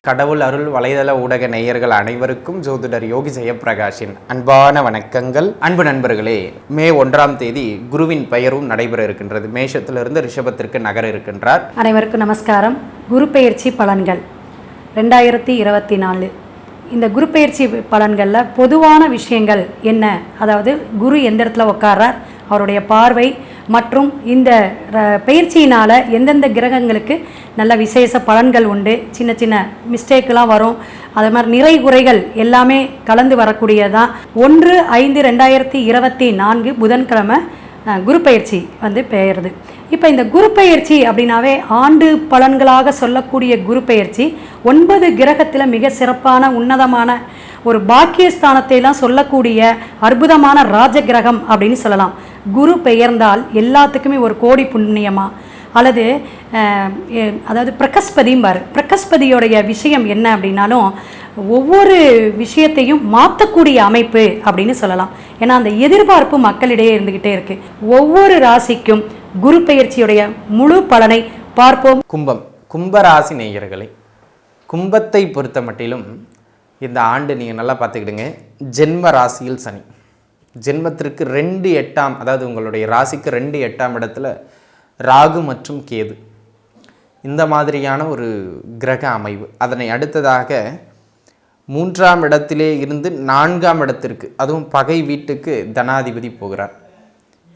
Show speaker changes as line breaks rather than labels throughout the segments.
கடவுள் அருள் வலைதள ஊடக நேயர்கள் அனைவருக்கும் ஜோதிடர் யோகி ஜெயப்பிரகாஷின் அன்பான வணக்கங்கள். அன்பு நண்பர்களே, மே 1ஆம் தேதி குருவின் பெயரும் நடைபெற இருக்கின்றது. மேஷத்திலிருந்து ரிஷபத்திற்கு நகர இருக்கின்றார்.
அனைவருக்கும் நமஸ்காரம். குரு பெயர்ச்சி பலன்கள் 2024. இந்த குரு பெயர்ச்சி பலன்களில் பொதுவான விஷயங்கள் என்ன? அதாவது குரு எந்த இடத்துல உட்கார்றார், அவருடைய பார்வை மற்றும் இந்த பயிற்சியினால் எந்தெந்த கிரகங்களுக்கு நல்ல விசேஷ பலன்கள் உண்டு, சின்ன சின்ன மிஸ்டேக்கெலாம் வரும், அதே மாதிரி நிறை குறைகள் எல்லாமே கலந்து வரக்கூடியதான். 1/5/2024 புதன்கிழமை குரு பயிற்சி பெயருது. இப்போ இந்த குரு பயிற்சி அப்படின்னாவே ஆண்டு பலன்களாக சொல்லக்கூடிய குரு பயிற்சி 9 கிரகத்தில் மிக சிறப்பான உன்னதமான ஒரு பாக்கியஸ்தானத்தைலாம் சொல்லக்கூடிய அற்புதமான ராஜ கிரகம் அப்படின்னு சொல்லலாம். குரு பெயர்ந்தால் எல்லாத்துக்குமே ஒரு கோடி புண்ணியமா அல்லது அதாவது பிரகஸ்பதிம்பார். பிரகஸ்பதியோடைய விஷயம் என்ன அப்படின்னாலும் ஒவ்வொரு விஷயத்தையும் மாற்றக்கூடிய அமைப்பு அப்படின்னு சொல்லலாம். ஏன்னா அந்த எதிர்பார்ப்பு மக்களிடையே இருந்துக்கிட்டே இருக்கு. ஒவ்வொரு ராசிக்கும் குரு பெயர்ச்சியுடைய முழு பலனை பார்ப்போம்.
கும்பராசி நேயர்களை, கும்பத்தை பொறுத்த மட்டிலும் இந்த ஆண்டு நீங்கள் நல்லா பார்த்துக்கிடுங்க. ஜென்ம ராசியில் சனி, ஜென்மத்திற்கு 2/8, அதாவது உங்களுடைய ராசிக்கு 2/8 இடத்துல ராகு மற்றும் கேது, இந்த மாதிரியான ஒரு கிரக அமைவு. அதனை அடுத்ததாக 3ஆம் இடத்திலே இருந்து 4ஆம் இடத்திற்கு, அதுவும் பகை வீட்டுக்கு தனாதிபதி போகிறார்.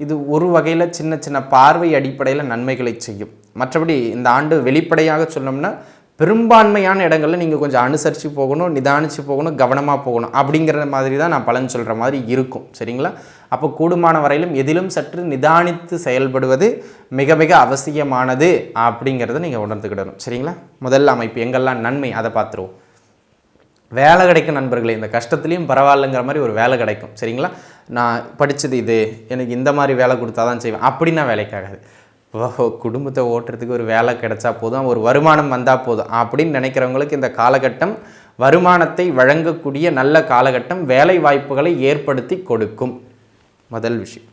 இது ஒரு வகையில் சின்ன சின்ன பார்வை அடிப்படையில் நன்மைகளை செய்யும். மற்றபடி இந்த ஆண்டு வெளிப்படையாக சொன்னோம்னா பெரும்பான்மையான இடங்களில் நீங்கள் கொஞ்சம் அனுசரித்து போகணும், நிதானித்து போகணும், கவனமாக போகணும் அப்படிங்கிற மாதிரி தான் நான் பலன் சொல்கிற மாதிரி இருக்கும். சரிங்களா? அப்போ கூடுமான வரையிலும் எதிலும் சற்று நிதானித்து செயல்படுவது மிக மிக அவசியமானது அப்படிங்கிறத நீங்கள் உணர்ந்துக்கிடணும். சரிங்களா? முதல் அமைப்பு எங்கெல்லாம் நன்மை அதை பார்த்துருவோம். வேலை கிடைக்கும் நண்பர்களே. இந்த கஷ்டத்துலேயும் பரவாயில்லைங்கிற மாதிரி ஒரு வேலை கிடைக்கும். சரிங்களா? நான் படித்தது இது, எனக்கு இந்த மாதிரி வேலை கொடுத்தா தான் செய்வேன் அப்படின்னா வேலைக்காகாது. குடும்பத்தை ஓட்டுறதுக்கு ஒரு வேலை கிடைச்சா போதும், ஒரு வருமானம் வந்தால் போதும் அப்படின்னு நினைக்கிறவங்களுக்கு இந்த காலகட்டம் வருமானத்தை வழங்கக்கூடிய நல்ல காலகட்டம், வேலை வாய்ப்புகளை ஏற்படுத்தி கொடுக்கும். முதல் விஷயம்.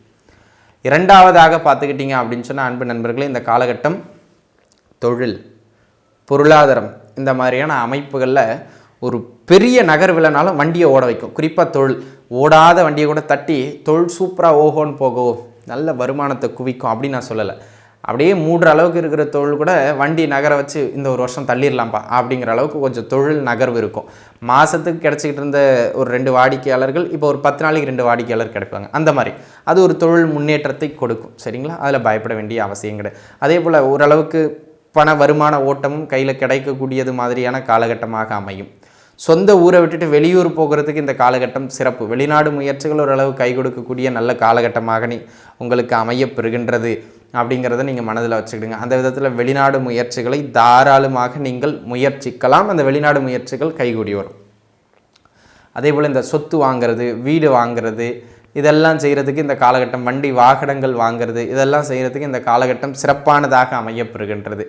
இரண்டாவதாக பார்த்துக்கிட்டிங்க அப்படின்னு சொன்னால் அன்பு நண்பர்களே, இந்த காலகட்டம் தொழில், பொருளாதாரம் இந்த மாதிரியான அமைப்புகளில் ஒரு பெரிய நகர்வில்லைனாலும் வண்டியை ஓட வைக்கும். குறிப்பாக தொழில், ஓடாத வண்டியை கூட தட்டி தொழில் சூப்பராக ஓஹோன்னு போகும், நல்ல வருமானத்தை குவிக்கும் அப்படின்னு நான் சொல்லலை. அப்படியே மூடுற அளவுக்கு இருக்கிற தொழில் கூட வண்டி நகர வச்சு இந்த ஒரு வருஷம் தள்ளிடலாம்ப்பா அப்படிங்கிற அளவுக்கு கொஞ்சம் தொழில் நகர்வு இருக்கும். மாதத்துக்கு கிடச்சிக்கிட்டு இருந்த ஒரு 2 வாடிக்கையாளர்கள் இப்போ ஒரு 10 நாளைக்கு 2 வாடிக்கையாளர் கிடைப்பாங்க. அந்த மாதிரி அது ஒரு தொழில் முன்னேற்றத்தை கொடுக்கும். சரிங்களா? அதில் பயப்பட வேண்டிய அவசியம் கிடையாது. அதே போல் ஓரளவுக்கு பண வருமான ஓட்டமும் கையில் கிடைக்கக்கூடியது மாதிரியான காலகட்டமாக அமையும். சொந்த ஊரை விட்டுட்டு வெளியூர் போகிறதுக்கு இந்த காலகட்டம் சிறப்பு. வெளிநாடு முயற்சிகள் ஓரளவு கை கொடுக்கக்கூடிய நல்ல காலகட்டமாக உங்களுக்கு அமையப்பெறுகின்றது அப்படிங்கிறத நீங்கள் மனதில் வச்சுக்கிடுங்க. அந்த விதத்தில் வெளிநாடு முயற்சிகளை தாராளமாக நீங்கள் முயற்சிக்கலாம். அந்த வெளிநாடு முயற்சிகள் கைகூடி வரும். அதே போல் இந்த சொத்து வாங்கிறது, வீடு வாங்கிறது, இதெல்லாம் செய்கிறதுக்கு இந்த காலகட்டம், வண்டி வாகனங்கள் வாங்கிறது, இதெல்லாம் செய்கிறதுக்கு இந்த காலகட்டம் சிறப்பானதாக அமையப்பெறுகின்றது.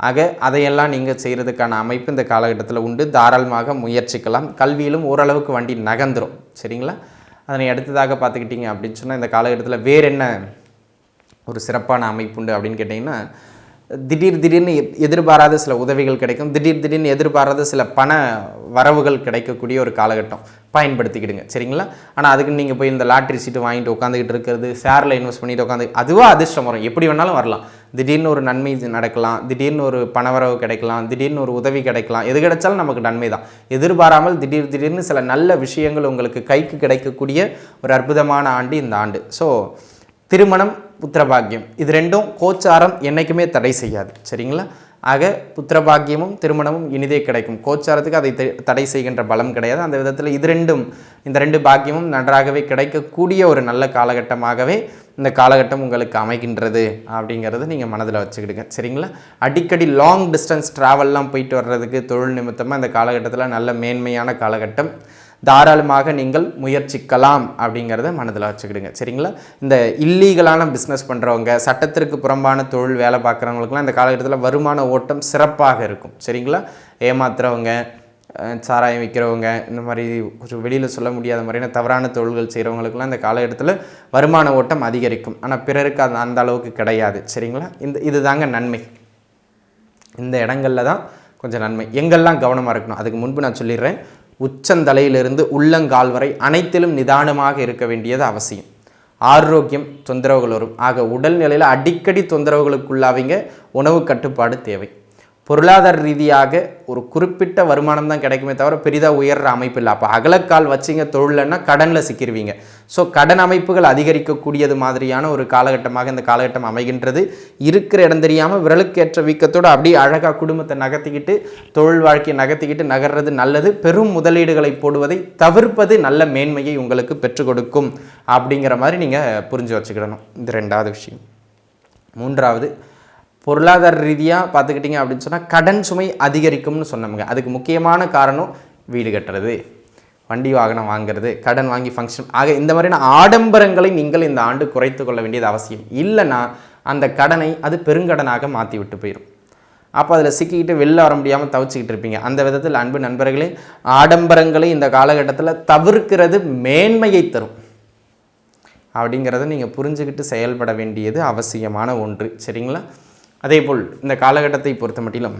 ஆக அதையெல்லாம் நீங்கள் செய்கிறதுக்கான அமைப்பு இந்த காலகட்டத்தில் உண்டு. தாராளமாக முயற்சிக்கலாம். கல்வியிலும் ஓரளவுக்கு வண்டி நகர்ந்துடும். சரிங்களா? அதனை அடுத்ததாக பார்த்துக்கிட்டிங்க அப்படின்னு சொன்னால் இந்த காலகட்டத்தில் வேறு என்ன ஒரு சிறப்பான அமைப்பு உண்டு அப்படின்னு கேட்டிங்கன்னா, திடீர்னு எதிர்பாராத சில உதவிகள் கிடைக்கும். திடீர்னு எதிர்பாராத சில பண வரவுகள் கிடைக்கக்கூடிய ஒரு காலகட்டம், பயன்படுத்திக்கிடுங்க. சரிங்களா? ஆனால் அதுக்கு நீங்கள் போய் இந்த லாட்ரி சீட்டு வாங்கிட்டு உட்காந்துக்கிட்டு இருக்கிறது, ஷேரில் இன்வெஸ்ட் பண்ணிட்டு உட்காந்து, அதுவாக அதிர்ஷ்டம் வரும். எப்படி வேணாலும் வரலாம். திடீர்னு ஒரு நன்மை நடக்கலாம், திடீர்னு ஒரு பணவரவு கிடைக்கலாம், திடீர்னு ஒரு உதவி கிடைக்கலாம். எது கிடைச்சாலும் நமக்கு நன்மை தான். எதிர்பாராமல் திடீர்னு சில நல்ல விஷயங்கள் உங்களுக்கு கைக்கு கிடைக்கக்கூடிய ஒரு அற்புதமான ஆண்டு இந்த ஆண்டு. ஸோ திருமணம், புத்திரபாக்கியம், இது ரெண்டும் கோச்சாரம் என்றைக்குமே தடை செய்யாது. சரிங்களா? ஆக புத்திரபாக்கியமும் திருமணமும் இனிதே கிடைக்கும். கோச்சாரத்துக்கு அதை தடை செய்கின்ற பலம் கிடையாது. அந்த விதத்தில் இந்த ரெண்டு பாக்கியமும் நன்றாகவே கிடைக்கக்கூடிய ஒரு நல்ல காலகட்டமாகவே இந்த காலகட்டம் உங்களுக்கு அமைகின்றது அப்படிங்கிறத நீங்கள் மனதில் வச்சுக்கிடுங்க. சரிங்களா? அடிக்கடி லாங் டிஸ்டன்ஸ் ட்ராவல்லாம் போயிட்டு வர்றதுக்கு தொழில் நிமித்தமாக இந்த காலகட்டத்தில் நல்ல மேன்மையான காலகட்டம். தாராளமாக நீங்கள் முயற்சிக்கலாம் அப்படிங்கிறத மனதில் வச்சுக்கிடுங்க. சரிங்களா? இந்த இல்லீகலான பிஸ்னஸ் பண்ணுறவங்க, சட்டத்திற்கு புறம்பான தொழில் வேலை பார்க்குறவங்களுக்குலாம் இந்த காலகட்டத்தில் வருமான ஓட்டம் சிறப்பாக இருக்கும். சரிங்களா? ஏமாத்துறவங்க, சாராயம் விற்கிறவங்க, இந்த மாதிரி கொஞ்சம் வெளியில் சொல்ல முடியாத மாதிரியான தவறான தொழில்கள் செய்கிறவங்களுக்குலாம் இந்த காலகட்டத்தில் வருமான ஓட்டம் அதிகரிக்கும். ஆனால் பிறருக்கு அந்த அளவுக்கு கிடையாது. சரிங்களா? இது தாங்க நன்மை. இந்த இடங்களில் தான் கொஞ்சம் நன்மை. எங்கெல்லாம் கவனமாக இருக்கணும் அதுக்கு முன்பு நான் சொல்லிடுறேன். உச்சந்தலையிலிருந்து உள்ளங்கால் வரை அனைத்திலும் நிதானமாக இருக்க வேண்டியது அவசியம். ஆரோக்கியம் தொந்தரவுகள் வரும். ஆக உடல்நிலையில் அடிக்கடி தொந்தரவுகளுக்குள்ளாவிங்க. உணவு கட்டுப்பாடு தேவை. பொருளாதார ரீதியாக ஒரு குறிப்பிட்ட வருமானம் தான் கிடைக்குமே தவிர பெரிதாக உயர்ற அமைப்பு இல்லை. அப்போ அகலக்கால் வச்சிங்க தொழில்னா கடனில் சிக்கிடுவீங்க. ஸோ கடன் அமைப்புகள் அதிகரிக்கக்கூடியது மாதிரியான ஒரு காலகட்டமாக இந்த காலகட்டம் அமைகின்றது. இருக்கிற இடம் தெரியாமல் விரலுக்கேற்ற வீக்கத்தோடு அப்படியே அழகாக குடும்பத்தை நகர்த்திக்கிட்டு தொழில் வாழ்க்கையை நகர்த்திக்கிட்டு நகர்றது நல்லது. பெரும் முதலீடுகளை போடுவதை தவிர்ப்பது நல்ல மேன்மையை உங்களுக்கு பெற்றுக் கொடுக்கும் அப்படிங்கிற மாதிரி நீங்கள் புரிஞ்சு வச்சுக்கிடணும். இது 2வது விஷயம். 3வது, பொருளாதார ரீதியாக பார்த்துக்கிட்டிங்க அப்படின்னு சொன்னால் கடன் சுமை அதிகரிக்கும்னு சொன்னோமுங்க. அதுக்கு முக்கியமான காரணம் வீடு கட்டுறது, வண்டி வாகனம் வாங்கிறது, கடன் வாங்கி ஃபங்க்ஷன். ஆக இந்த மாதிரியான ஆடம்பரங்களை நீங்கள் இந்த ஆண்டு குறைத்து கொள்ள வேண்டியது அவசியம். இல்லைன்னா அந்த கடனை அது பெருங்கடனாக மாற்றி விட்டு போயிடும். அப்போ அதில் சிக்கிக்கிட்டு வெளில வர முடியாமல் தவிச்சிக்கிட்டு இருப்பீங்க. அந்த விதத்தில் அன்பு நண்பர்களே, ஆடம்பரங்களை இந்த காலகட்டத்தில் தவிர்க்கிறது மேன்மையை தரும் அப்படிங்கிறத நீங்கள் புரிஞ்சுக்கிட்டு செயல்பட வேண்டியது அவசியமான ஒன்று. சரிங்களா? அதேபோல் இந்த காலகட்டத்தை பொறுத்த மட்டிலும்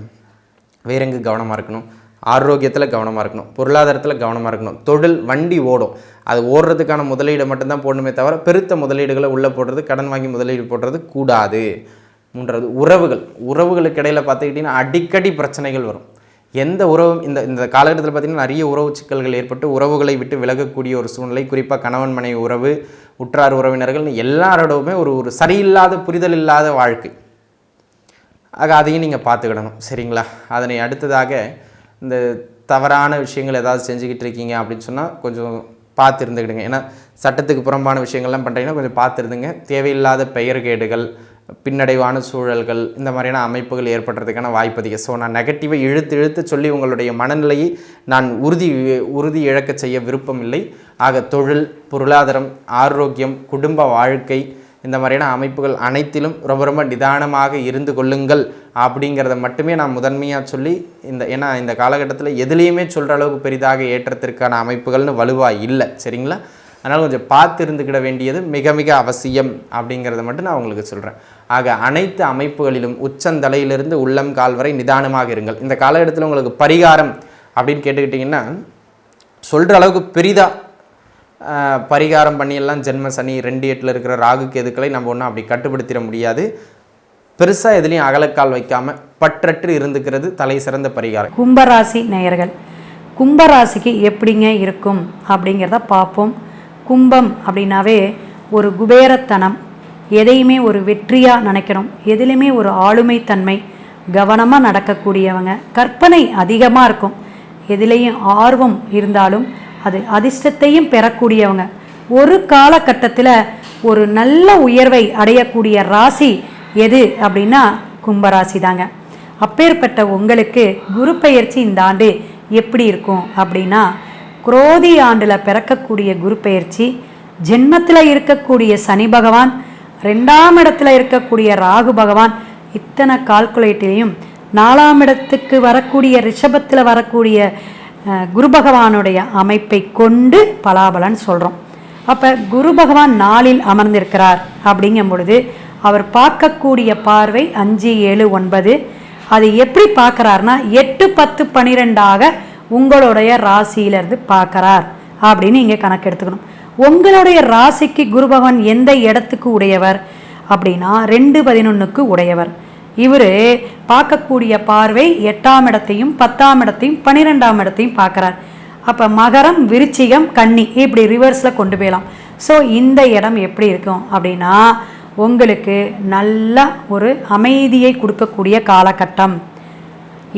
வேறெங்கு கவனமாக இருக்கணும்? ஆரோக்கியத்தில் கவனமாக இருக்கணும், பொருளாதாரத்தில் கவனமாக இருக்கணும். தொழில் வண்டி ஓடும், அது ஓடுறதுக்கான முதலீடு மட்டும்தான் போடணுமே தவிர பெருத்த முதலீடுகளை உள்ளே போடுறது, கடன் வாங்கி முதலீடு போடுறது கூடாது. 3வது, உறவுகளுக்கு இடையில் பார்த்துக்கிட்டிங்கன்னா அடிக்கடி பிரச்சனைகள் வரும். எந்த உறவும் இந்த காலகட்டத்தில் பார்த்திங்கன்னா நிறைய உறவு சிக்கல்கள் ஏற்பட்டு உறவுகளை விட்டு விலகக்கூடிய ஒரு சூழ்நிலை. குறிப்பாக கணவன் மனைவி உறவு, உற்றார் உறவினர்கள் எல்லாரோடவுமே ஒரு சரியில்லாத புரிதல் இல்லாத வாழ்க்கை. ஆக அதையும் நீங்கள் பார்த்துக்கிடணும். சரிங்களா? அதனை அடுத்ததாக இந்த தவறான விஷயங்கள் ஏதாவது செஞ்சுக்கிட்டு இருக்கீங்க அப்படின்னு சொன்னால் கொஞ்சம் பார்த்து இருந்துக்கிடுங்க. ஏன்னா சட்டத்துக்கு புறம்பான விஷயங்கள்லாம் பண்ணுறீங்கன்னா கொஞ்சம் பார்த்து இருந்துங்க. தேவையில்லாத பெயர்கேடுகள், பின்னடைவான சூழல்கள், இந்த மாதிரியான அமைப்புகள் ஏற்படுறதுக்கான வாய்ப்பு அதிகம். ஸோ நான் நெகட்டிவை இழுத்து சொல்லி உங்களுடைய மனநிலையை நான் உறுதி இழக்க செய்ய விருப்பம் இல்லை. ஆக தொழில், பொருளாதாரம், ஆரோக்கியம், குடும்ப வாழ்க்கை, இந்த மாதிரியான அமைப்புகள் அனைத்திலும் ரொம்ப நிதானமாக இருந்து கொள்ளுங்கள் அப்படிங்கிறத மட்டுமே நான் முதன்மையாக சொல்லி ஏன்னா இந்த காலகட்டத்தில் எதுலேயுமே சொல்கிற அளவுக்கு பெரிதாக ஏற்றத்திற்கான அமைப்புகள்னு வலுவாக இல்லை. சரிங்களா? அதனால் கொஞ்சம் பார்த்து இருந்துக்கிட வேண்டியது மிக மிக அவசியம் அப்படிங்கிறத மட்டும் நான் உங்களுக்கு சொல்கிறேன். ஆக அனைத்து அமைப்புகளிலும் உச்சந்தலையிலிருந்து உள்ளம் கால் வரை நிதானமாக இருங்கள். இந்த காலகட்டத்தில் உங்களுக்கு பரிகாரம் அப்படின்னு கேட்டுக்கிட்டிங்கன்னா சொல்கிற அளவுக்கு பெரிதாக பரிகாரம் பண்ணியெல்லாம் ஜென்ம சனி 2-8 இருக்கிற ராகு கேதுக்களை நம்ம ஒன்றும் அப்படி கட்டுப்படுத்திட முடியாது. பெருசாக எதுலேயும் அகலக்கால் வைக்காமல் பற்றற்று இருந்துக்கிறது தலை சிறந்த பரிகாரம்.
கும்பராசி நேயர்கள், கும்பராசிக்கு எப்படிங்க இருக்கும் அப்படிங்கிறத பார்ப்போம். கும்பம் அப்படின்னாவே ஒரு குபேரத்தனம், எதையுமே ஒரு வெற்றியாக நினைக்கணும், எதுலேயுமே ஒரு ஆளுமைத்தன்மை, கவனமாக நடக்கக்கூடியவங்க, கற்பனை அதிகமாக இருக்கும், எதுலேயும் ஆர்வம் இருந்தாலும் அது அதிர்ஷ்டத்தையும் பெறக்கூடியவங்க. ஒரு காலகட்டத்தில் ஒரு நல்ல உயர்வை அடையக்கூடிய ராசி எது அப்படின்னா கும்பராசி தாங்க. அப்பேற்பட்ட உங்களுக்கு குரு பெயர்ச்சி இந்த ஆண்டு எப்படி இருக்கும் அப்படின்னா, குரோதி ஆண்டில் பிறக்கக்கூடிய குரு பெயர்ச்சி, ஜென்மத்தில் இருக்கக்கூடிய சனி பகவான், 2ஆம் இடத்துல இருக்கக்கூடிய ராகு பகவான், இத்தனை கால்குலேட்டிலையும் 4ஆம் இடத்துக்கு வரக்கூடிய ரிஷபத்தில் வரக்கூடிய குரு பகவானுடைய அமைப்பை கொண்டு பலாபலன் சொல்கிறோம். அப்போ குரு பகவான் 4இல் அமர்ந்திருக்கிறார் அப்படிங்கும் பொழுது அவர் பார்க்கக்கூடிய பார்வை 5, 7, 9. அது எப்படி பார்க்குறாருனா 8, 10, 12ஆக உங்களுடைய ராசியிலிருந்து பார்க்குறார் அப்படின்னு இங்கே கணக்கு எடுத்துக்கணும். உங்களுடைய ராசிக்கு குரு பகவான் எந்த இடத்துக்கு உடையவர் அப்படின்னா 2, 11க்கு உடையவர். இவர் பார்க்கக்கூடிய பார்வை 8ஆம் இடத்தையும் 10ஆம் இடத்தையும் 12ஆம் இடத்தையும் பார்க்குறார். அப்போ மகரம், விருச்சிகம், கன்னி இப்படி ரிவர்ஸில் கொண்டு போயலாம். ஸோ இந்த இடம் எப்படி இருக்கும் அப்படின்னா உங்களுக்கு நல்ல ஒரு அமைதியை கொடுக்கக்கூடிய காலகட்டம்,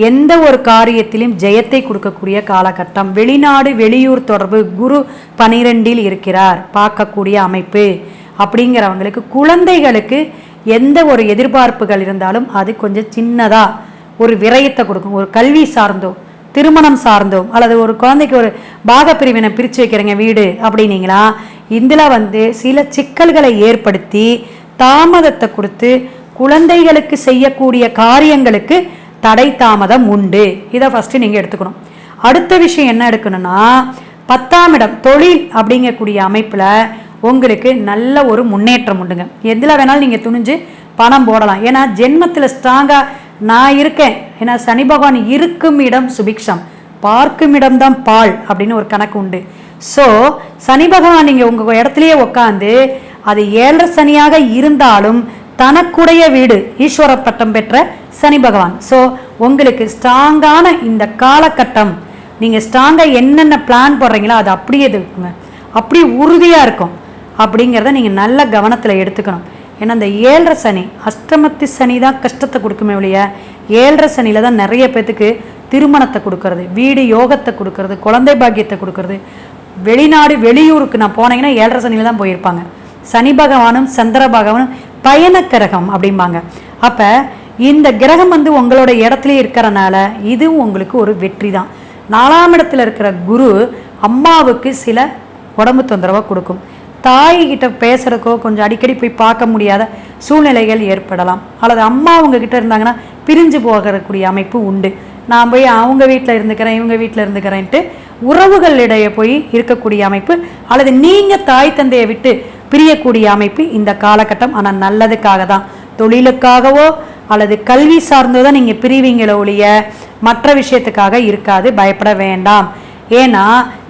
எந்த ஒரு காரியத்திலும் ஜெயத்தை கொடுக்கக்கூடிய காலகட்டம். வெளிநாடு வெளியூர் தொடர்பு குரு 12இல் இருக்கிறார் பார்க்கக்கூடிய அமைப்பு அப்படிங்கிறவங்களுக்கு, குழந்தைகளுக்கு எந்த ஒரு எதிர்பார்ப்புகள் இருந்தாலும் அது கொஞ்சம் சின்னதாக ஒரு விரயத்தை கொடுக்கும். ஒரு கல்வி சார்ந்தோ, திருமணம் சார்ந்தோ, அல்லது ஒரு குழந்தைக்கு ஒரு பாகப்பிரிவினை பிரித்து வைக்கிறீங்க வீடு அப்படின்னீங்களா, இதில் சில சிக்கல்களை ஏற்படுத்தி தாமதத்தை கொடுத்து குழந்தைகளுக்கு செய்யக்கூடிய காரியங்களுக்கு தடை தாமதம் உண்டு. இதை ஃபஸ்ட்டு நீங்கள் எடுத்துக்கணும். அடுத்த விஷயம் என்ன எடுக்கணும்னா, 10ஆம் இடம் தொழில் அப்படிங்கக்கூடிய அமைப்பில் உங்களுக்கு நல்ல ஒரு முன்னேற்றம் உண்டுங்க. எதில் வேணாலும் நீங்கள் துணிஞ்சு பணம் போடலாம். ஏன்னா ஜென்மத்தில் ஸ்ட்ராங்காக நான் இருக்கேன், ஏன்னா சனி பகவான் இருக்கும் இடம் சுபிக்ஷம், பார்க்கும் இடம்தான் பால் அப்படின்னு ஒரு கணக்கு உண்டு. ஸோ சனி பகவான் நீங்கள் உங்கள் இடத்துலையே உட்காந்து அது 7.5 சனியாக இருந்தாலும் தனக்குடைய வீடு ஈஸ்வர பட்டம் பெற்ற சனி பகவான். ஸோ உங்களுக்கு ஸ்ட்ராங்கான இந்த காலகட்டம், நீங்கள் ஸ்ட்ராங்காக என்னென்ன பிளான் போடுறீங்களோ அது அப்படியே இருக்குங்க, அப்படி உறுதியாக இருக்கும் அப்படிங்கிறத நீங்கள் நல்ல கவனத்தில் எடுத்துக்கணும். ஏன்னா இந்த 7.5 சனி, அஷ்டமத்து சனி தான் கஷ்டத்தை கொடுக்குமே ஒழிய 7.5 சனியில் தான் நிறைய பேர்த்துக்கு திருமணத்தை கொடுக்கறது, வீடு யோகத்தை கொடுக்கறது, குழந்தை பாக்கியத்தை கொடுக்கறது. வெளிநாடு வெளியூருக்கு நான் போனீங்கன்னா 7.5 சனியில் தான் போயிருப்பாங்க. சனி பகவானும் சந்திர பகவானும் பயண கிரகம் அப்படிம்பாங்க. அப்போ இந்த கிரகம் உங்களோட இடத்துலயே இருக்கிறனால இதுவும் உங்களுக்கு ஒரு வெற்றி தான். 4ஆம் இடத்துல இருக்கிற குரு அம்மாவுக்கு சில உடம்பு தொந்தரவை கொடுக்கும். தாய்கிட்ட பேசுகிறக்கோ கொஞ்சம் அடிக்கடி போய் பார்க்க முடியாத சூழ்நிலைகள் ஏற்படலாம். அல்லது அம்மா உங்ககிட்ட இருந்தாங்கன்னா பிரிஞ்சு போகக்கூடிய அமைப்பு உண்டு. நான் போய் அவங்க வீட்டில் இருந்துக்கிறேன் இவங்க வீட்டில் இருந்துக்கிறேன்ட்டு உறவுகளிடையே போய் இருக்கக்கூடிய அமைப்பு, அல்லது நீங்கள் தாய் தந்தையை விட்டு பிரியக்கூடிய அமைப்பு இந்த காலகட்டம். ஆனால் நல்லதுக்காக தான், தொழிலுக்காகவோ அல்லது கல்வி சார்ந்தோ தான் நீங்கள் பிரிவீங்களோ ஒழிய மற்ற விஷயத்துக்காக இருக்காது. பயப்பட வேண்டாம். ஏன்னா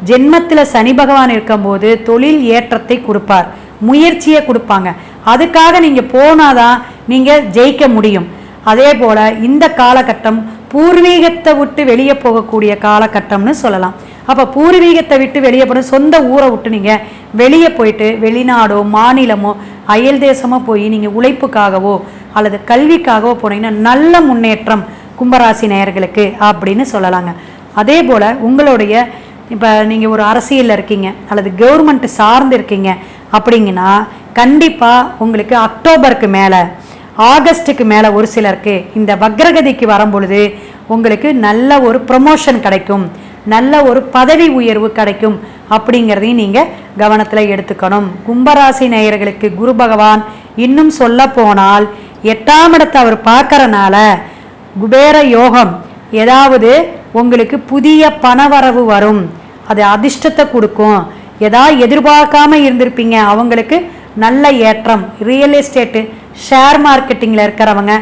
ஜென்மத்தில் சனி பகவான் இருக்கும்போது தொழில் ஏற்றத்தை கொடுப்பார், முயற்சியை கொடுப்பாங்க. அதுக்காக நீங்கள் போனாதான் நீங்கள் ஜெயிக்க முடியும். அதே போல் இந்த காலகட்டம் பூர்வீகத்தை விட்டு வெளியே போகக்கூடிய காலகட்டம்னு சொல்லலாம். அப்போ பூர்வீகத்தை விட்டு வெளியே போன சொந்த ஊரை விட்டு நீங்கள் வெளியே போயிட்டு வெளிநாடோ மாநிலமோ அயல் தேசமோ போய் நீங்கள் உழைப்புக்காகவோ அல்லது கல்விக்காகவோ போனீங்கன்னா நல்ல முன்னேற்றம் கும்பராசி நேயர்களுக்கு அப்படின்னு சொல்லலாங்க. அதே போல் உங்களுடைய இப்போ நீங்கள் ஒரு அரசியலில் இருக்கீங்க அல்லது கவர்மெண்ட்டு சார்ந்து இருக்கீங்க அப்படிங்கன்னா கண்டிப்பாக உங்களுக்கு அக்டோபருக்கு மேலே ஆகஸ்ட்டுக்கு மேலே ஒரு சிலருக்கு இந்த வக்ரகதிக்கு வரும்பொழுது உங்களுக்கு நல்ல ஒரு ப்ரமோஷன் கிடைக்கும், நல்ல ஒரு பதவி உயர்வு கிடைக்கும் அப்படிங்கிறதையும் நீங்கள் கவனத்தில் எடுத்துக்கணும். கும்பராசி நேயர்களுக்கு குரு பகவான் இன்னும் சொல்ல போனால் 8ஆம் இடத்தை அவர் பார்க்கறனால குபேர யோகம், ஏதாவது உங்களுக்கு புதிய பணவரவு வரும், அது அதிர்ஷ்டத்தை கொடுக்கும். ஏதாவது எதிர்பார்க்காம இருந்திருப்பீங்க அவங்களுக்கு நல்ல ஏற்றம். ரியல் எஸ்டேட்டு ஷேர் மார்க்கெட்டிங்கில் இருக்கிறவங்க,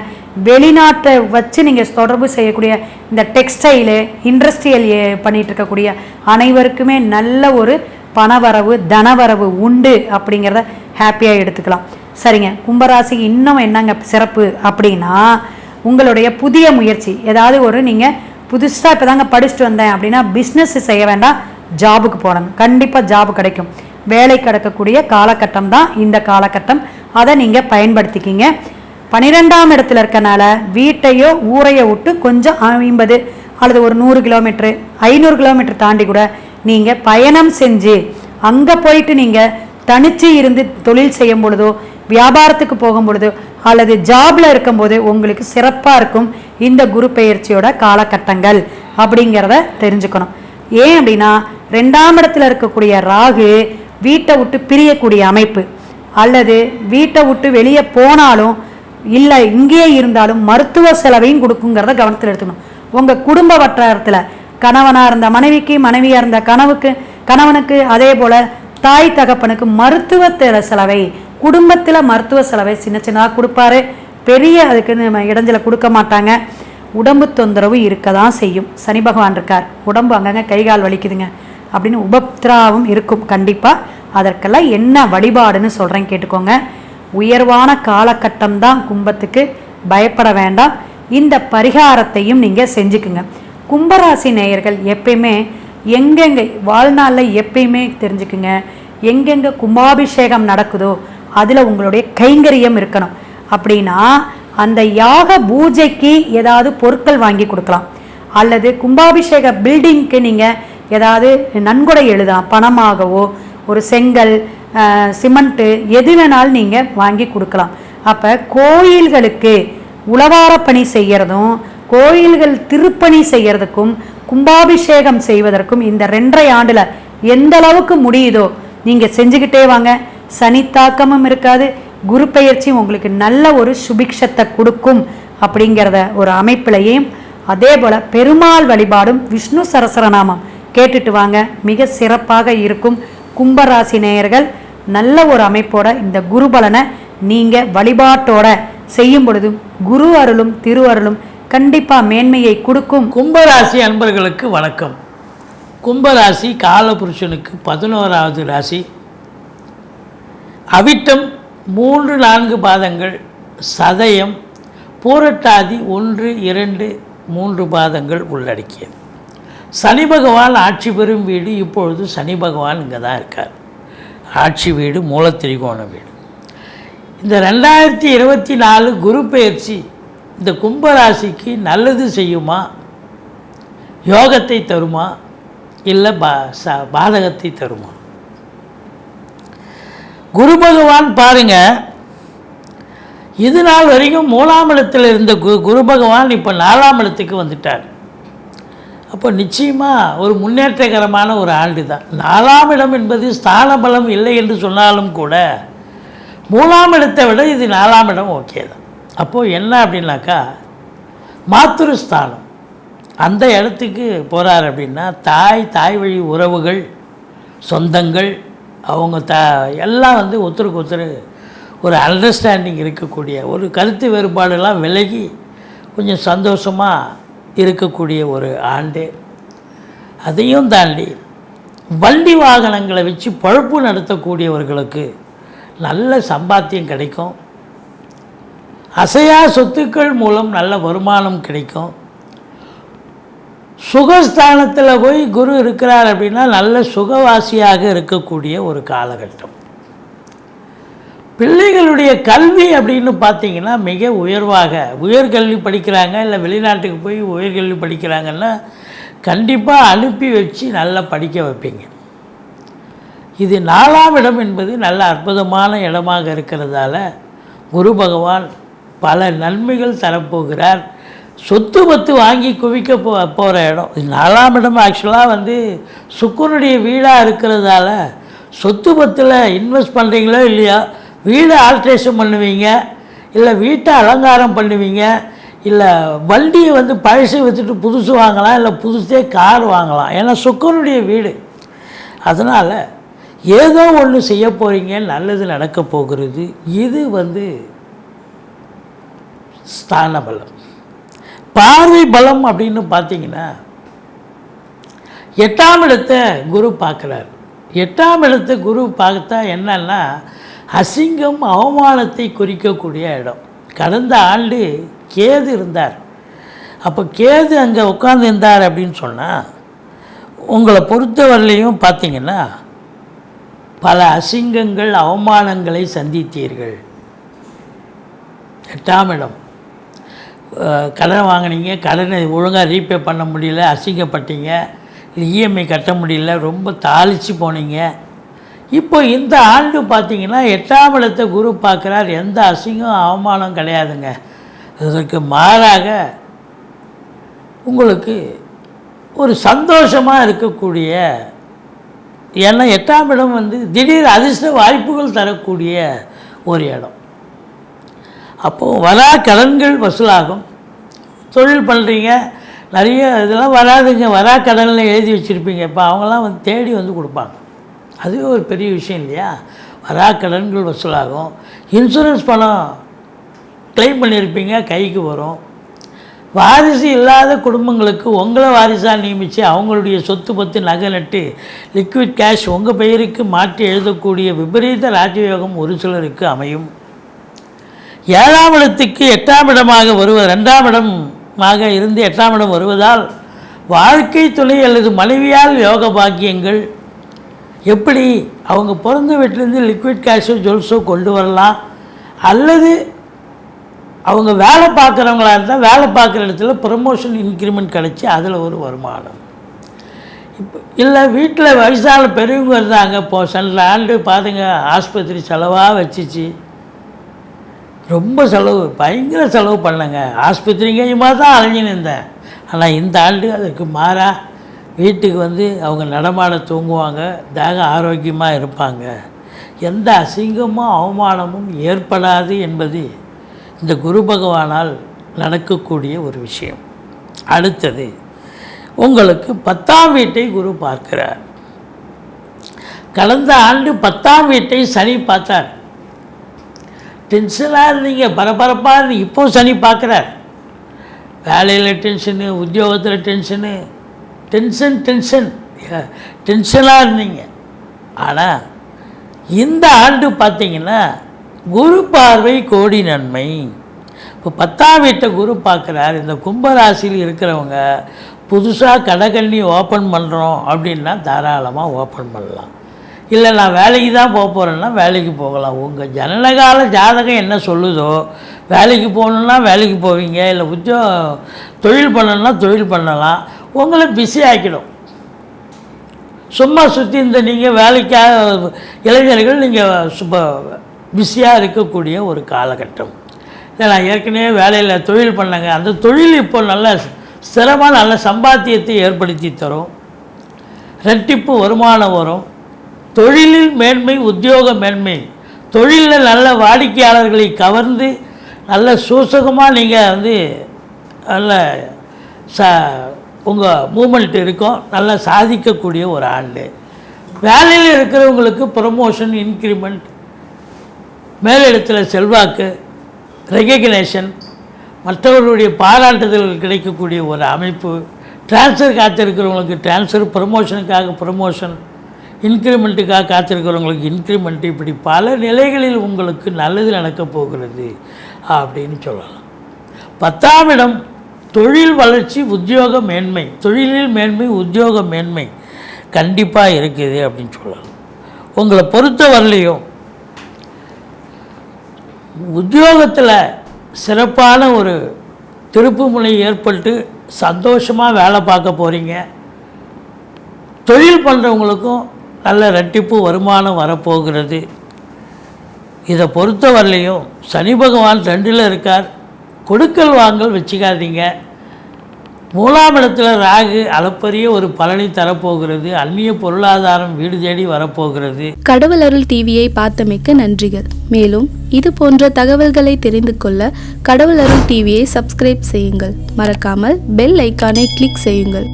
வெளிநாட்டை வச்சு நீங்கள் தொடர்பு செய்யக்கூடிய இந்த டெக்ஸ்டைலு இண்டஸ்ட்ரியல் பண்ணிகிட்டு இருக்கக்கூடிய அனைவருக்குமே நல்ல ஒரு பணவரவு தனவரவு உண்டு அப்படிங்கிறத ஹாப்பியாக எடுத்துக்கலாம். சரிங்க, கும்பராசிக்கு இன்னும் என்னங்க சிறப்பு அப்படின்னா உங்களுடைய புதிய முயற்சி, ஏதாவது ஒரு நீங்கள் புதுசாக இப்போ தாங்க படிச்சுட்டு வந்தேன் அப்படின்னா பிஸ்னஸ் செய்ய வேண்டாம், ஜாபுக்கு போகணும். கண்டிப்பாக ஜாபு கிடைக்கும், வேலை கிடைக்கக்கூடிய காலகட்டம் தான் இந்த காலகட்டம். அதை நீங்கள் பயன்படுத்திக்கிங்க. 12ஆம் இடத்துல இருக்கனால வீட்டையோ ஊரையோ விட்டு கொஞ்சம் 50 அல்லது ஒரு 100 கிலோமீட்டரு 500 கிலோமீட்டர் தாண்டி கூட நீங்கள் பயணம் செஞ்சு அங்கே போயிட்டு நீங்கள் தனிச்சு இருந்து தொழில் செய்யும் பொழுதோ வியாபாரத்துக்கு போகும் பொழுதோ அல்லது ஜாபில் இருக்கும்போது உங்களுக்கு சிறப்பாக இருக்கும் இந்த குரு பெயர்ச்சியோட காலகட்டங்கள் அப்படிங்கிறத தெரிஞ்சுக்கணும். ஏன் அப்படின்னா 2ஆம் இடத்துல இருக்கக்கூடிய ராகு வீட்டை விட்டு பிரியக்கூடிய அமைப்பு, அல்லது வீட்டை விட்டு வெளியே போனாலும் இல்லை இங்கேயே இருந்தாலும் மருத்துவ செலவையும் கொடுக்குங்கிறத கவனத்தில் எடுத்துக்கணும். உங்கள் குடும்ப வட்டாரத்தில் கணவனாக இருந்த மனைவிக்கு, மனைவியாக இருந்த கணவனுக்கு, அதே போல் தாய் தகப்பனுக்கு மருத்துவ செலவை, குடும்பத்தில் மருத்துவ செலவை சின்ன சின்னதாக கொடுப்பாரு, பெரிய அதுக்கு இடைஞ்சலை கொடுக்க மாட்டாங்க. உடம்பு தொந்தரவு இருக்க தான் செய்யும். சனி பகவான் இருக்கார், உடம்பு அங்கங்கே கைகால் வலிக்குதுங்க அப்படின்னு உபத்திராவும் இருக்கும் கண்டிப்பாக. அதற்கெல்லாம் என்ன வழிபாடுன்னு சொல்கிறேன் கேட்டுக்கோங்க. உயர்வான காலகட்டம் தான் கும்பத்துக்கு, பயப்பட வேண்டாம். இந்த பரிகாரத்தையும் நீங்கள் செஞ்சுக்குங்க. கும்பராசி நேயர்கள் எப்பயுமே எங்கெங்கே வாழ்நாளில் எப்பயுமே தெரிஞ்சுக்குங்க, எங்கெங்கே கும்பாபிஷேகம் நடக்குதோ அதில் உங்களுடைய கைங்கரியம் இருக்கணும். அப்படின்னா அந்த யாக பூஜைக்கு ஏதாவது பொருட்கள் வாங்கி கொடுக்கலாம், அல்லது கும்பாபிஷேக பில்டிங்க்கு நீங்கள் ஏதாவது நன்கொடை எழுதலாம், பணமாகவோ ஒரு செங்கல் சிமெண்ட்டு எது வேணாலும் நீங்கள் வாங்கி கொடுக்கலாம். அப்போ கோயில்களுக்கு உழவார பணி செய்கிறதும் கோயில்கள் திருப்பணி செய்கிறதுக்கும் கும்பாபிஷேகம் செய்வதற்கும் இந்த 2.5 ஆண்டில் எந்த அளவுக்கு முடியுதோ நீங்கள் செஞ்சுக்கிட்டே வாங்க. சனி தாக்கமும் இருக்காது, குரு பெயர்ச்சியும் உங்களுக்கு நல்ல ஒரு சுபிக்ஷத்தை கொடுக்கும் அப்படிங்கிறத ஒரு அமைப்பிலையும். அதே போல் பெருமாள் வழிபாடும் விஷ்ணு சரசரநாமம் கேட்டுட்டு வாங்க, மிக சிறப்பாக இருக்கும். கும்பராசி நேயர்கள் நல்ல ஒரு அமைப்போட இந்த குரு பலனை நீங்கள் வழிபாட்டோட செய்யும் பொழுதும் குரு அருளும் திரு அருளும் கண்டிப்பாக மேன்மையை கொடுக்கும்.
கும்பராசி அன்பர்களுக்கு வணக்கம். கும்பராசி காலபுருஷனுக்கு 11வது ராசி. அவிட்டம் 3-4 பாதங்கள், சதயம், பூரட்டாதி 1, 2, 3 பாதங்கள் உள்ளடக்கியது. சனி பகவான் ஆட்சி பெறும் வீடு. இப்பொழுது சனி பகவான் இங்கே தான் இருக்கார். ஆட்சி வீடு மூலத்திரிகோண வீடு. இந்த 2024 குரு பெயர்ச்சி இந்த கும்பராசிக்கு நல்லது செய்யுமா, யோகத்தை தருமா, இல்லை பாதகத்தை தருமா? குரு பகவான் பாருங்க, இது நாள் வரைக்கும் 3ஆம் இடத்தில் இருந்த குரு பகவான் இப்போ 4ஆம் இடத்துக்கு வந்துட்டார். அப்போ நிச்சயமாக ஒரு முன்னேற்றகரமான ஒரு ஆண்டு தான். 4ஆம் இடம் என்பது ஸ்தான பலம் இல்லை என்று சொன்னாலும் கூட 3ஆம் இடத்தை விட இது 4ஆம் இடம் ஓகே தான். அப்போது என்ன அப்படின்னாக்கா, மாத்ருஸ்தானம் அந்த இடத்துக்கு போகிறார் அப்படின்னா தாய் வழி உறவுகள், சொந்தங்கள், அவங்க எல்லாம் வந்து ஒருத்தருக்கு ஒருத்தர் ஒரு அண்டர்ஸ்டாண்டிங் இருக்கக்கூடிய, ஒரு கருத்து வேறுபாடெல்லாம் விலகி கொஞ்சம் சந்தோஷமாக இருக்கக்கூடிய ஒரு ஆண்டு. அதையும் தாண்டி வண்டி வாகனங்களை வச்சு பொழப்பு நடத்தக்கூடியவர்களுக்கு நல்ல சம்பாத்தியம் கிடைக்கும். அசையா சொத்துக்கள் மூலம் நல்ல வருமானம் கிடைக்கும். சுகஸ்தானத்தில் போய் குரு இருக்கிறார் அப்படின்னா நல்ல சுகவாசியாக இருக்கக்கூடிய ஒரு காலகட்டம். பிள்ளைகளுடைய கல்வி அப்படின்னு பார்த்தீங்கன்னா மிக உயர்கல்வி படிக்கிறாங்க, இல்லை வெளிநாட்டுக்கு போய் உயர்கல்வி படிக்கிறாங்கன்னா கண்டிப்பாக அனுப்பி வச்சு நல்லா படிக்க வைப்பீங்க. இது 4ஆம் இடம் என்பது நல்ல அற்புதமான இடமாக இருக்கிறதால குரு பகவான் பல நன்மைகள் தரப்போகிறார். சொத்து பத்து வாங்கி குவிக்க போகிற இடம். 4ஆம் இடம் ஆக்சுவலாக வந்து சுக்கிரனுடைய வீடாக இருக்கிறதால சொத்து பத்தில் இன்வெஸ்ட் பண்ணுறீங்களோ இல்லையா, வீடை ஆல்ட்ரேஷன் பண்ணுவீங்க, இல்லை வீட்டை அலங்காரம் பண்ணுவீங்க, இல்லை வண்டியை வந்து பழசை வச்சுட்டு புதுசு வாங்கலாம், இல்லை புதுசே கார் வாங்கலாம். ஏன்னா சுக்கிரனுடைய வீடு. அதனால் ஏதோ ஒன்று செய்ய போகிறீங்க, நல்லது நடக்க போகிறது. இது வந்து ஸ்தான பலம். பார்வை பலம் அப்படின்னு பார்த்தீங்கன்னா 8ஆம் இடத்தை குரு பார்க்குறார். 8ஆம் இடத்தை குரு பார்த்தா என்னன்னா அசிங்கம், அவமானத்தை குறிக்கக்கூடிய இடம். கடந்த ஆண்டு கேது இருந்தார். அப்போ கேது அங்கே உட்கார்ந்து இருந்தார் அப்படின்னு சொன்னால் உங்களை பொறுத்தவரையிலையும் பார்த்தீங்கன்னா பல அசிங்கங்கள், அவமானங்களை சந்தித்தீர்கள். 8ஆம் இடம். கடன் வாங்கினீங்க, கடனை ஒழுங்காக ரீபே பண்ண முடியல, அசிங்கப்பட்டீங்க, இல்லை இஎம்ஐ கட்ட முடியல, ரொம்ப தாளித்து போனீங்க. இப்போ இந்த ஆண்டு பார்த்தீங்கன்னா 8ஆம் இடத்தை குரு பார்க்குறார். எந்த அசிங்கம் அவமானம் கிடையாதுங்க. அதற்கு மாறாக உங்களுக்கு ஒரு சந்தோஷமாக இருக்கக்கூடிய, ஏன்னா 8ஆம் இடம் வந்து திடீர் அதிர்ஷ்ட வாய்ப்புகள் தரக்கூடிய ஒரு இடம். அப்போது வரா கடன்கள் வசூலாகும். தொழில் பண்ணுறீங்க, நிறைய இதெல்லாம் வராதுங்க, வரா கடனில் எழுதி வச்சுருப்பீங்க. இப்போ அவங்களாம் வந்து தேடி வந்து கொடுப்பாங்க. அதுவே ஒரு பெரிய விஷயம் இல்லையா? வரா கடன்கள் வசூலாகும். இன்சூரன்ஸ் பணம் கிளைம் பண்ணியிருப்பீங்க, கைக்கு வரும். வாரிசு இல்லாத குடும்பங்களுக்கு உங்களை வாரிசாக நியமித்து அவங்களுடைய சொத்து பத்து நகை நட்டு லிக்விட் கேஷ் உங்கள் பெயருக்கு மாற்றி எழுதக்கூடிய விபரீத ராஜயோகம் ஒரு சிலருக்கு அமையும். 7ஆம் இடத்துக்கு 8ஆம் இடமாக 2ஆம் இடமாக இருந்து 8ஆம் இடம் வருவதால் வாழ்க்கை துணை அல்லது மனைவியால் யோக பாக்கியங்கள். எப்படி அவங்க பிறந்த வீட்டிலேருந்து லிக்விட் கேஷோ ஜுவல்ஸோ கொண்டு வரலாம், அல்லது அவங்க வேலை பார்க்குறவங்களா இருந்தால் வேலை பார்க்குற இடத்துல ப்ரமோஷன் இன்க்ரிமெண்ட் கிடச்சி அதில் ஒரு வருமானம். இப்போ இல்லை வீட்டில் வயசான பெரியவங்க இருந்தாங்க, இப்போது சென்ற ஆண்டு பாருங்க ஆஸ்பத்திரி செலவாக வச்சிச்சு, ரொம்ப செலவு, பயங்கர செலவு பண்ணேங்க. ஆஸ்பத்திரிங்கேயுமா தான் அலைஞ்சின்னு இருந்தேன். ஆனால் இந்த ஆண்டு அதுக்கு மாறாக வீட்டுக்கு வந்து அவங்க நடமாட தூங்குவாங்க, தேக ஆரோக்கியமாக இருப்பாங்க, எந்த அசிங்கமும் அவமானமும் ஏற்படாது என்பது இந்த குரு பகவானால் நடக்கக்கூடிய ஒரு விஷயம். அடுத்தது உங்களுக்கு 10ஆம் வீட்டை குரு பார்க்கிறார். கடந்த ஆண்டு 10ஆம் வீட்டை சனி பார்த்தார். டென்ஷனாக இருந்தீங்க, பரபரப்பாக இருந்தீங்க. இப்போ சனி பார்க்குறார். வேலையில் டென்ஷனு, உத்தியோகத்தில் டென்ஷனு, டென்ஷனாக இருந்தீங்க. ஆனால் இந்த ஆண்டு பார்த்திங்கன்னா குரு பார்வை கோடி நன்மை. இப்போ 10ஆம் வீட்டை குரு பார்க்குறார். இந்த கும்பராசியில் இருக்கிறவங்க புதுசாக கடைக்கண்ணி ஓப்பன் பண்ணுறோம் அப்படின்னா தாராளமாக ஓப்பன் பண்ணலாம். இல்லை நான் வேலைக்கு தான் போக போகிறேன்னா வேலைக்கு போகலாம். உங்கள் ஜனனகால ஜாதகம் என்ன சொல்லுதோ வேலைக்கு போகணுன்னா வேலைக்கு போவீங்க, இல்லை தொழில் பண்ணணுன்னா தொழில் பண்ணலாம். உங்களை பிஸி ஆக்கிடும். சும்மா சுற்றி இந்த நீங்கள் வேலைக்காக இளைஞர்கள் நீங்கள் பிஸியாக இருக்கக்கூடிய ஒரு காலகட்டம். இல்லை நான் ஏற்கனவே வேலையில் தொழில் பண்ணேங்க, அந்த தொழில் இப்போ நல்ல ஸ்திரமாக நல்ல சம்பாத்தியத்தை ஏற்படுத்தி தரும். ரெட்டிப்பு வருமானம் வரும். தொழிலில் மேன்மை, உத்தியோக மேன்மை. தொழிலில் நல்ல வாடிக்கையாளர்களை கவர்ந்து நல்ல சூசகமாக நீங்கள் நல்ல உங்கள் மூமெண்ட் இருக்கும். நல்லா சாதிக்கக்கூடிய ஒரு ஆண்டு. வேலையில் இருக்கிறவங்களுக்கு ப்ரமோஷன், இன்க்ரிமெண்ட், மேலிடத்தில் செல்வாக்கு, ரெகக்னேஷன், மற்றவர்களுடைய பாராட்டுதல் கிடைக்கக்கூடிய ஒரு அமைப்பு. டிரான்ஸ்ஃபர் காத்திருக்கிறவங்களுக்கு டிரான்ஸ்ஃபர், ப்ரமோஷனுக்காக ப்ரமோஷன், இன்க்ரிமெண்ட்டுக்காக காத்திருக்கிறவங்களுக்கு இன்க்ரிமெண்ட். இப்படி பல நிலைகளில் உங்களுக்கு நல்லது நடக்கப் போகிறது அப்படின்னு சொல்லலாம். 10ஆம் இடம் தொழில் வளர்ச்சி, உத்தியோக மேன்மை. தொழிலில் மேன்மை, உத்தியோக மேன்மை கண்டிப்பாக இருக்குது அப்படின்னு சொல்லலாம். உங்களை பொறுத்த வரலையும் உத்தியோகத்தில் சிறப்பான ஒரு திருப்புமுனை ஏற்பட்டு சந்தோஷமாக வேலை பார்க்க போகிறீங்க. தொழில் பண்ணுறவங்களுக்கும் நல்ல ரெட்டிப்பு வருமானம் வரப்போகிறது. இதை பொறுத்த வரலையும் சனி பகவான் 2ல் இருக்கார். கொடுக்கல் வாங்கல் வச்சுக்காதீங்க. 3ஆம் இடத்துல ராகு அளப்பரிய ஒரு பலனை தரப்போகிறது. அந்நிய பொருளாதாரம் வீடு தேடி வரப்போகிறது.
கடவுள் அருள் டிவியை பார்த்தமைக்கு நன்றிகள். மேலும் இது போன்ற தகவல்களை தெரிந்து கொள்ள கடவுள் அருள் டிவியை சப்ஸ்கிரைப் செய்யுங்கள். மறக்காமல் பெல் ஐக்கானை கிளிக் செய்யுங்கள்.